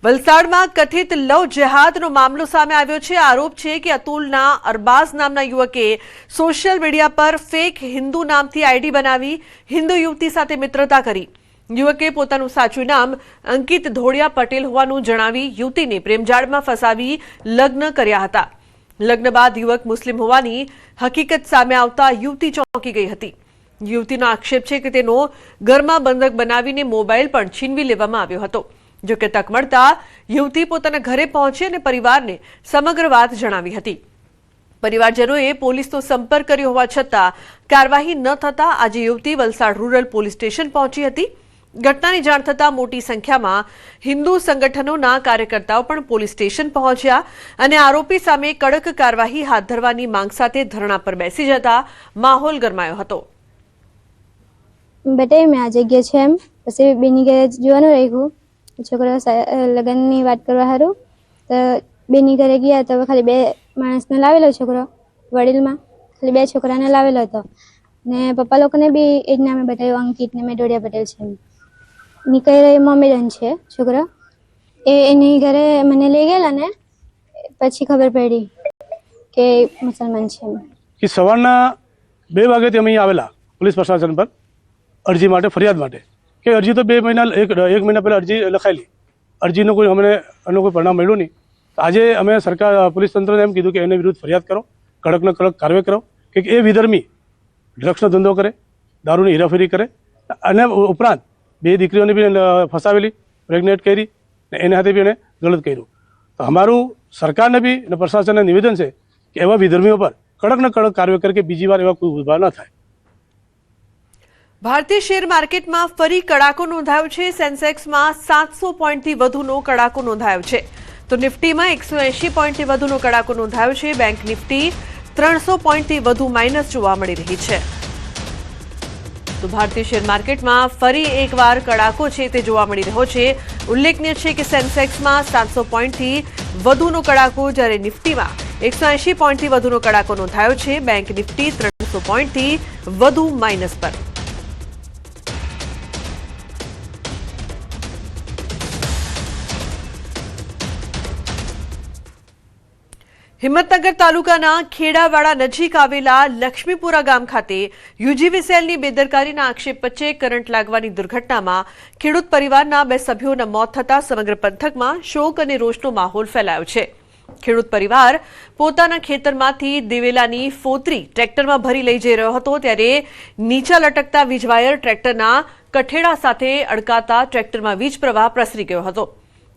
વલસાડમાં કથિત લવ જેહાદનો મામલો સામે આવ્યો છે। આરોપ છે કે અતુલના અરબાઝ નામના યુવકે સોશિયલ મીડિયા પર ફેક હિન્દુ નામથી આઈડી બનાવી હિન્દુ યુવતી સાથે મિત્રતા કરી। યુવકે પોતાનું સાચું નામ અંકિત ધોળિયા પટેલ હોવાનું જણાવી યુવતીને પ્રેમજાળમાં ફસાવી લગ્ન કર્યા હતા। લગ્ન બાદ યુવક મુસ્લિમ હોવાની હકીકત સામે આવતા યુવતી ચોંકી ગઈ હતી। યુવતીનો આક્ષેપ છે કે તેનો ઘરમાં બંધક બનાવીને મોબાઈલ પણ છીનવી લેવામાં આવ્યો હતો। જો કે તક મળતા યુવતી પોતાના ઘરે પહોંચી અને પરિવારને સમગ્ર વાત જણાવી હતી। પરિવારજનોએ પોલીસનો સંપર્ક કર્યો હોવા છતાં કાર્યવાહી ન થતા આજે યુવતી વલસાડ રૂરલ પોલીસ સ્ટેશન પહોંચી હતી। ઘટનાની જાણ થતાં મોટી સંખ્યામાં હિન્દુ સંગઠનોના કાર્યકર્તાઓ પણ પોલીસ સ્ટેશન પહોંચ્યા અને આરોપી સામે કડક કાર્યવાહી હાથ ધરવાની માંગ સાથે ધરણા પર બેસી જતા માહોલ ગરમાયો હતો। બેટા મેં આ જગ્યા છે એમ પછી બેની ઘરે જોવાનું રાખ્યું છોકરા લગ્નની વાત કરવા સારું તો બેની ઘરે ગયા તો ખાલી બે માણસને લાવેલો છોકરો વડીલમાં ખાલી બે છોકરાને લાવેલો હતો ને પપ્પા લોકોને બી એ જ નામે બતાવ્યું અંકિત ને મેં ધોળિયા પટેલ છે નીકળી મોમેડન છે છોકરો એની ઘરે મને લઈ ગયેલા ને પછી ખબર પડી કે મુસલમાન છે। કે સવારના 2 વાગ્યાથી અમે અહીં આવેલા પોલીસ પ્રશાસન પર અરજી માટે ફરિયાદ માટે કે અરજી તો 2 મહિના એક મહિના પહેલાં અરજી લખાયેલી અરજીનો કોઈ અમને એનો કોઈ પરિણામ મળ્યું નહીં। આજે અમે સરકાર પોલીસ તંત્રને એમ કીધું કે એને વિરુદ્ધ ફરિયાદ કરો કડકને કડક કાર્યવાહી કરો કે એ વિધર્મી ડ્રગ્સનો ધંધો કરે દારૂની હેરાફેરી કરે અને ઉપરાંત 2 દીકરીઓને બી ફસાવેલી પ્રેગ્નેન્ટ કરી એને હાથે બી એને ગલત કર્યું। તો અમારું સરકારને બી અને પ્રશાસનને નિવેદન છે કે એવા વિધર્મીઓ પર કડકને કડક કાર્યવાહી કરે કે બીજી વાર એવા કોઈ ઉભા ન થાય। ભારતીય શેર માર્કેટમાં ફરી કડાકો નોંધાયો છે। સેન્સેક્સમાં 700 પોઈન્ટથી વધુનો કડાકો નોંધાયો છે તો નિફ્ટીમાં 180 પોઈન્ટથી વધુનો કડાકો નોંધાયો છે। બેંક નિફ્ટી 300 પોઈન્ટથી વધુ માઇનસ જોવા મળી રહી છે। તો ભારતીય શેર માર્કેટમાં ફરી એકવાર કડાકો છે તે જોવા મળી રહ્યો છે। ઉલ્લેખનીય છે કે સેન્સેક્સમાં 700 પોઈન્ટથી વધુનો કડાકો જ્યારે નિફ્ટીમાં 180 પોઈન્ટથી વધુનો કડાકો નોંધાયો છે। બેંક નિફ્ટી 300 પોઈન્ટથી વધુ માઇનસ પર। હિંમતનગર તાલુકાના ખેડાવાડા નજીક આવેલા લક્ષ્મીપુરા ગામ ખાતે યુજીવીસીએલની બેદરકારીના આક્ષેપ વચ્ચે કરંટ લાગવાની દુર્ઘટનામાં ખેડૂત પરિવારના 2 સભ્યોના મોત થતાં સમગ્ર પંથકમાં શોક અને રોષનો માહોલ ફેલાયો છે। ખેડૂત પરિવાર પોતાના ખેતરમાંથી દિવેલાની ફોતરી ટ્રેક્ટરમાં ભરી લઈ જઈ રહ્યો હતો ત્યારે નીચા લટકતા વીજવાયર ટ્રેક્ટરના કઠેડા સાથે અડકાતા ટ્રેક્ટરમાં વીજ પ્રવાહ પ્રસરી ગયો હતો।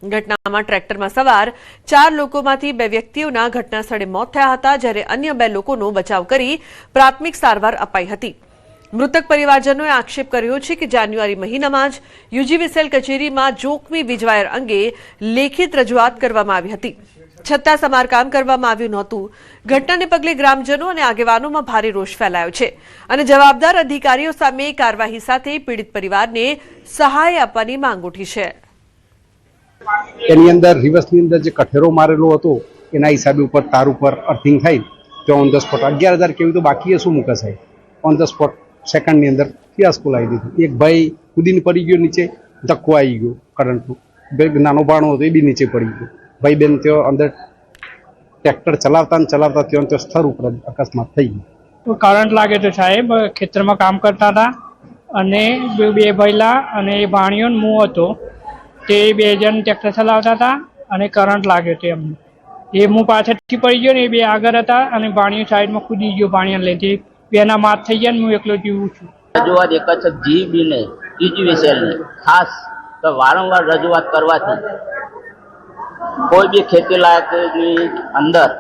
ઘટનામાં ટ્રેક્ટરમાં સવાર 4 લોકોમાંથી 2 વ્યક્તિઓના ઘટના સ્થળે મોત થયા હતા જ્યારે અન્ય 2 લોકોનો બચાવ કરી પ્રાથમિક સારવાર અપાઈ હતી। મૃતક પરિવારજનોએ આક્ષેપ કર્યો છે કે જાન્યુઆરી મહિનામાં જ યુજીવીસીએલ કચેરીમાં જોખમી વીજવાયર અંગે લેખિત રજૂઆત કરવામાં આવી હતી છતાં સમારકામ કરવામાં આવ્યું નહોતું। ઘટનાને પગલે ગ્રામજનો અને આગેવાનોમાં ભારે રોષ ફેલાયો છે અને જવાબદાર અધિકારીઓ સામે કાર્યવાહી સાથે પીડિત પરિવારને સહાય આપવાની માંગ ઉઠી છે। એની અંદર રિવર્સની અંદર જે કઠેરો મારેલો હતો એના હિસાબે ઉપર તાર ઉપર અર્થિંગ થઈ તો ઓન ધ સ્પોટ 11,000 કેવી તો બાકી શું મૂકે સાહેબ ઓન ધ સ્પોટ સેકન્ડની અંદર ફિયાસ્કો લાવી દીધું। એક ભાઈ કૂદીને પડી ગયો નીચે ધક્કો આવી ગયો કરંટનો નાનો બાણો હતો એ બી નીચે પડી ગયો ભાઈ બેન તેઓ અંદર ટ્રેક્ટર ચલાવતા ને ચલાવતા તેઓ તો સ્થળ ઉપર અકસ્માત થઈ ગયો। કરંટ લાગે તો સાહેબ ખેતરમાં કામ કરતા હતા અને 2 ભાઈલા અને એ ભાણીઓ મું હતો તે 2 જણ ટ્રેક્ટર ચલાવતા હતા અને કરંટ લાગ્યો હતો એમને એ હું પાછળથી પડી ગયો ને એ 2 આગળ હતા અને ભાણીઓ સાઈડમાં કૂદી ગયો ભાણીયા લઈને 2ના માત થઈ ગયા ને હું એકલો જીવું છું। રજૂઆત એક જ છે જીબીને યુજીવીસીએલને ખાસ તો વારંવાર રજૂઆત કરવાથી કોઈ બી ખેતી લાયકની અંદર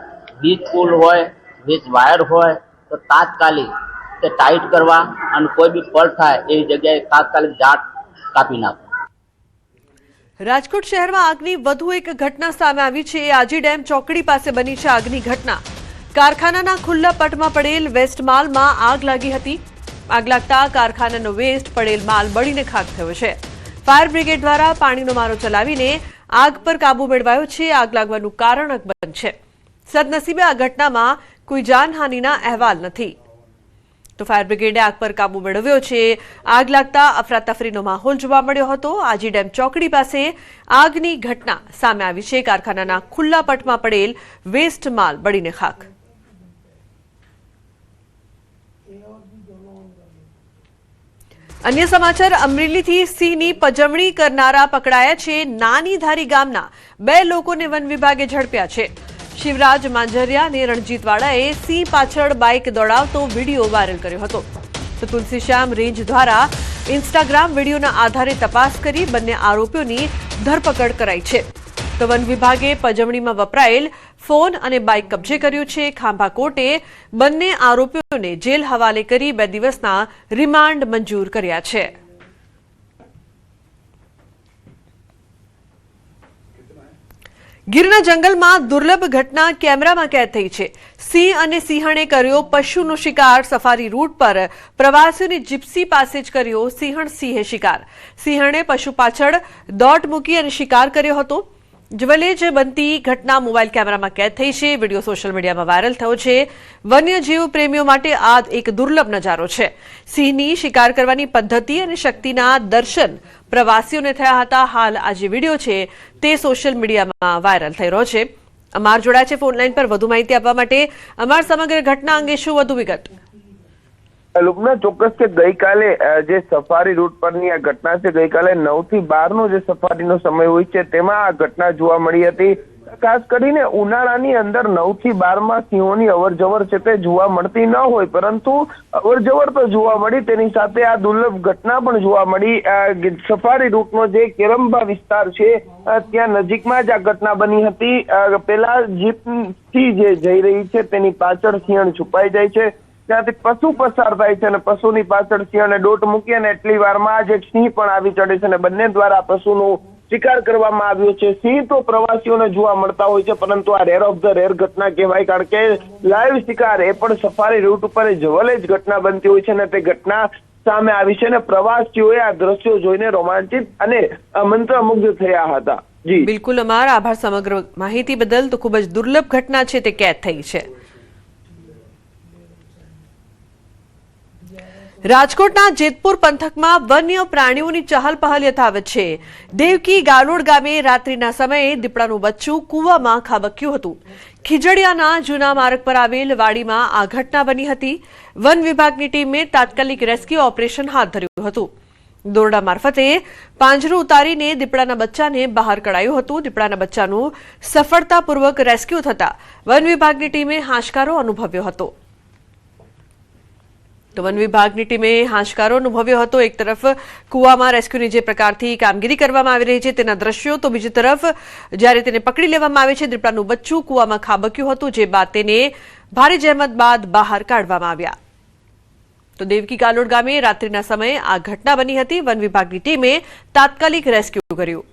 વીજ પુલ હોય વીજ વાયર હોય તો તાત્કાલિક તે ટાઈટ કરવા અને કોઈ બી ફોલ્ટ થાય એવી જગ્યાએ તાત્કાલિક ઝાડ કાપી નાખો। રાજકોટ શહેરમાં આગની વધુ એક ઘટના સામે આવી છે। આજી ડેમ ચોકડી પાસે બની છે આગની ઘટના। કારખાનાના ખુલ્લા પટમાં પડેલ વેસ્ટ માલમાં આગ લાગી હતી। આગ લાગતા કારખાનાનો વેસ્ટ પડેલ માલ બળીને ખાક થયો છે। ફાયર બ્રિગેડ દ્વારા પાણીનો મારો ચલાવીને આગ પર કાબુ મેળવાયો છે। આગ લાગવાનું કારણ અકબંધ છે। સદનસીબે આ ઘટનામાં કોઈ જાનહાનિના અહેવાલ નથી। તો ફાયર બ્રિગેડે આગ પર કાબુ મેળવ્યો છે। આગ લાગતા અફરાતફરીનો માહોલ જોવા મળ્યો હતો। આજી ડેમ ચોકડી પાસે આગની ઘટના સામે આવી છે। કારખાનાના ખુલ્લા પટમાં પડેલ વેસ્ટ માલ બળીને ખાખ। અન્ય સમાચાર, અમરેલીથી સિંહની પજવણી કરનારા પકડાયા છે। નાની ધારી ગામના 2 લોકોને વન વિભાગે ઝડપ્યા છે। શિવરાજ માંજરિયા અને રણજીતવાળાએ સિંહ પાછળ બાઇક દોડાવતો વિડીયો વાયરલ કર્યો હતો। તો તુલસીશ્યામ રેન્જ દ્વારા ઇન્સ્ટાગ્રામ વિડીયોના આધારે તપાસ કરી બંને આરોપીઓની ધરપકડ કરાઈ છે। તો વન વિભાગે પજવણીમાં વપરાયેલ ફોન અને બાઇક કબજે કર્યું છે। ખાંભા કોર્ટે બંને આરોપીઓને જેલ હવાલે કરી 2 દિવસના રિમાન્ડ મંજૂર કર્યા છે। ગીરના જંગલમાં દુર્લભ ઘટના કેમેરામાં કેદ થઈ છે। સિંહ અને સિંહણે કર્યો પશુનો શિકાર। સફારી રૂટ પર પ્રવાસીઓની જીપ્સી પાસે જ કર્યો સિંહે શિકાર। સિંહણે પશુ પાછળ દોટ મૂકી અને શિકાર કર્યો હતો। જવલેજ બનતી ઘટના મોબાઈલ કેમેરામાં કેદ થઈ છે। વિડીયો સોશિયલ મીડિયામાં વાયરલ થયો છે। વન્યજીવ પ્રેમીઓ માટે આ એક દુર્લભ નજારો છે। સિંહની શિકાર કરવાની પદ્ધતિ અને શક્તિના દર્શન પ્રવાસીઓને થયા હતા। હાલ આ જે વિડીયો છે તે સોશિયલ મીડિયામાં વાયરલ થઈ રહ્યો છે। અમાર જોડાયા છે ફોનલાઈન પર વધુ માહિતી આપવા માટે। અમાર સમગ્ર ઘટના અંગે શું વધુ વિગત? લુબના, ચોક્કસ કે ગઈકાલે જે સફારી રૂટ પરની આ ઘટના છે, ગઈકાલે 9 થી 12 નો જે સફારીનો સમય હોય છે તેમાં આ ઘટના જોવા મળી હતી। ખાસ કરીને ઉનાળાની અંદર 9 થી 12 માં સિંહોની અવરજવર છે તે જોવા મળતી ન હોય, પરંતુ અવરજવર તો જોવા મળી, તેની સાથે આ દુર્લભ ઘટના પણ જોવા મળી। સફારી રૂટનો જે કેરંબા વિસ્તાર છે ત્યાં નજીકમાં જ આ ઘટના બની હતી। પેલા જીપથી જે જઈ રહી છે તેની પાછળ સિંહણ છુપાઈ જાય છે। ત્યાંથી પશુ પસાર થાય છે અને પશુની પાછળ સિંહને દોટ મૂકી અને એટલી વારમાં જ એક સિંહ પણ આવી ચડે છે અને બંને દ્વારા પશુનો શિકાર કરવામાં આવ્યો છે। સિંહ તો પ્રવાસીઓને જોવા મળતા હોય છે, પરંતુ આ રેર ઓફ ધ રેર ઘટના કહેવાય, કારણ કે લાઈવ શિકાર એ પણ સફારી રૂટ ઉપર જવલે જ ઘટના બનતી હોય છે અને તે ઘટના સામે આવી છે અને પ્રવાસીઓએ આ દ્રશ્યો જોઈને રોમાંચિત અને મંત્રમુગ્ધ થયા હતા। જી બિલકુલ અમાર આભાર સમગ્ર માહિતી બદલ। તો ખૂબ જ દુર્લભ ઘટના છે તે કેદ થઈ છે। રાજકોટના જેતપુર પંથકમાં વન્ય પ્રાણીઓની ચહલ પહલ યથાવત છે। દેવકી ગાલોડ ગામે રાત્રિના સમયે દીપડાનું બચ્ચું કૂવામાં ખાબક્યું હતું। ખીજડીયાના જૂના માર્ગ પર આવેલ વાડીમાં આ ઘટના બની હતી। વન વિભાગની ટીમે તાત્કાલિક રેસ્ક્યુ ઓપરેશન હાથ ધર્યું હતું। દોરડા મારફતે પાંજરું ઉતારીને દીપડાના બચ્ચાને બહાર કઢાયું હતું। દીપડાના બચ્ચાનું સફળતાપૂર્વક રેસ્ક્યુ થતા વન વિભાગની ટીમે હાશકારો અનુભવ્યો હતો। તો વન વિભાગની ટીમે હાશકારો અનુભવ્યો હતો। એક તરફ કૂવામાં રેસ્ક્યુની જે પ્રકારથી કામગીરી કરવામાં આવી રહી છે તેના દ્રશ્યો, તો બીજી તરફ જ્યારે તેને પકડી લેવામાં આવે છે, દીપડાનું બચ્ચું કૂવામાં ખાબક્યું હતું, જે બાદ તેને ભારે જહેમત બાદ બહાર કાઢવામાં આવ્યા। તો દેવકી ગાલોડ ગામે રાત્રિના સમયે આ ઘટના બની હતી। વન વિભાગની ટીમે તાત્કાલિક રેસ્ક્યુ કર્યું।